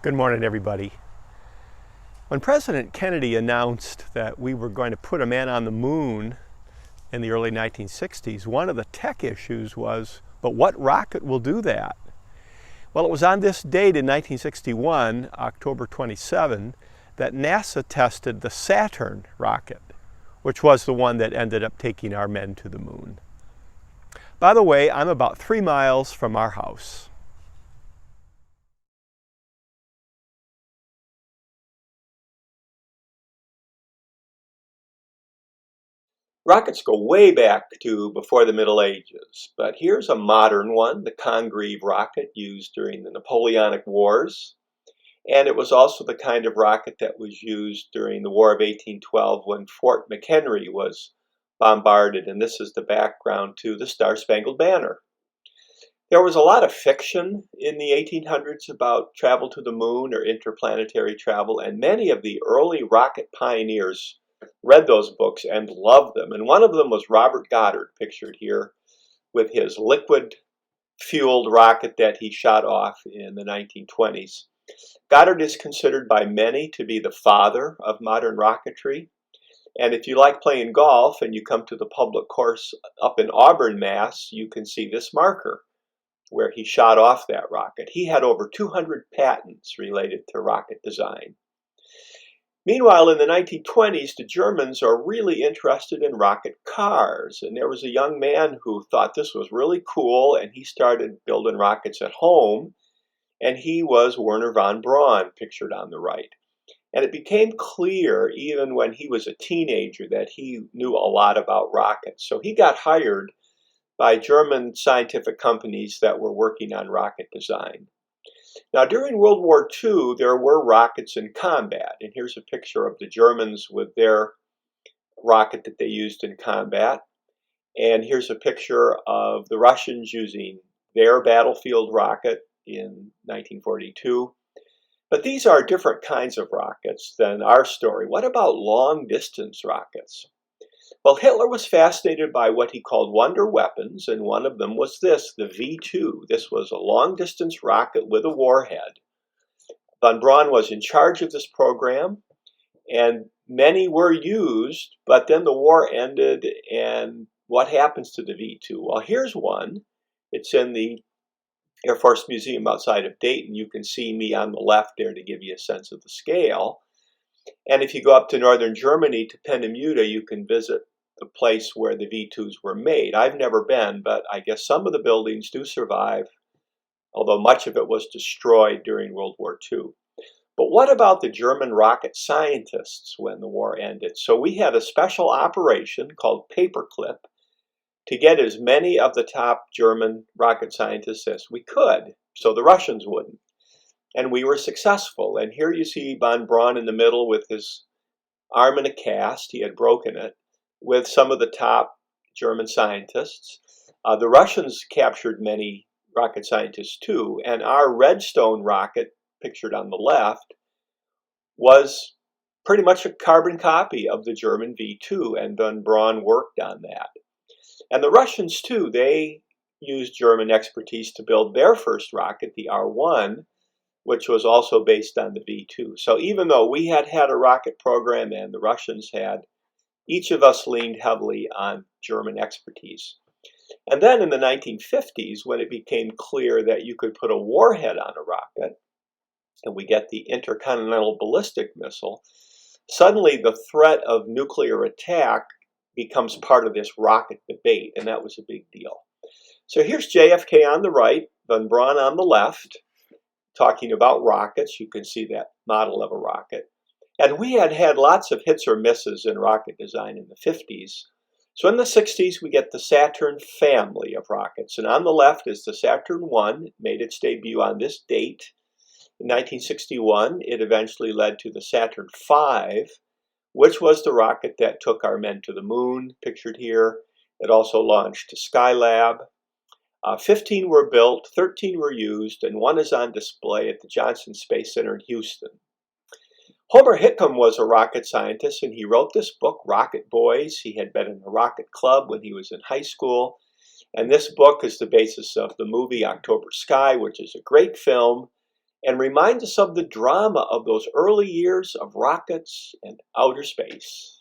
Good morning, everybody. When President Kennedy announced that we were going to put a man on the moon in the early 1960s, one of the tech issues was, but what rocket will do that? Well, it was on this date in 1961, October 27, that NASA tested the Saturn rocket, which was the one that ended up taking our men to the moon. By the way, I'm about 3 miles from our house. Rockets go way back to before the Middle Ages, but here's a modern one, the Congreve rocket used during the Napoleonic Wars. And it was also the kind of rocket that was used during the War of 1812 when Fort McHenry was bombarded, and this is the background to the Star-Spangled Banner. There was a lot of fiction in the 1800s about travel to the moon or interplanetary travel, and many of the early rocket pioneers read those books and loved them. And one of them was Robert Goddard, pictured here, with his liquid-fueled rocket that he shot off in the 1920s. Goddard is considered by many to be the father of modern rocketry. And if you like playing golf and you come to the public course up in Auburn, Mass., you can see this marker where he shot off that rocket. He had over 200 patents related to rocket design. Meanwhile, in the 1920s, the Germans are really interested in rocket cars. And there was a young man who thought this was really cool, and he started building rockets at home. And he was Wernher von Braun, pictured on the right. And it became clear, even when he was a teenager, that he knew a lot about rockets. So he got hired by German scientific companies that were working on rocket design. Now, during World War II, there were rockets in combat. And here's a picture of the Germans with their rocket that they used in combat. And here's a picture of the Russians using their battlefield rocket in 1942. But these are different kinds of rockets than our story. What about long-distance rockets? Well, Hitler was fascinated by what he called wonder weapons, and one of them was this, the V-2. This was a long-distance rocket with a warhead. Von Braun was in charge of this program, and many were used, but then the war ended, and what happens to the V-2? Well, here's one. It's in the Air Force Museum outside of Dayton. You can see me on the left there to give you a sense of the scale. And if you go up to northern Germany to Peenemünde, you can visit the place where the V-2s were made. I've never been, but I guess some of the buildings do survive, although much of it was destroyed during World War II. But what about the German rocket scientists when the war ended? So we had a special operation called Paperclip to get as many of the top German rocket scientists as we could, so the Russians wouldn't. And we were successful. And here you see von Braun in the middle with his arm in a cast. He had broken it, with some of the top German scientists. The Russians captured many rocket scientists too, and our Redstone rocket, pictured on the left, was pretty much a carbon copy of the German V-2, and von Braun worked on that. And the Russians too, they used German expertise to build their first rocket, the R-1, which was also based on the V-2. So even though we had a rocket program and the Russians had, each of us leaned heavily on German expertise. And then in the 1950s, when it became clear that you could put a warhead on a rocket, and we get the intercontinental ballistic missile, suddenly the threat of nuclear attack becomes part of this rocket debate, and that was a big deal. So here's JFK on the right, von Braun on the left, talking about rockets. You can see that model of a rocket. And we had lots of hits or misses in rocket design in the 50s. So in the 60s, we get the Saturn family of rockets. And on the left is the Saturn I. It made its debut on this date. In 1961, it eventually led to the Saturn V, which was the rocket that took our men to the moon, pictured here. It also launched to Skylab. 15 were built, 13 were used, and one is on display at the Johnson Space Center in Houston. Homer Hickam was a rocket scientist, and he wrote this book, Rocket Boys. He had been in a rocket club when he was in high school. And this book is the basis of the movie October Sky, which is a great film. and remind us of the drama of those early years of rockets and outer space.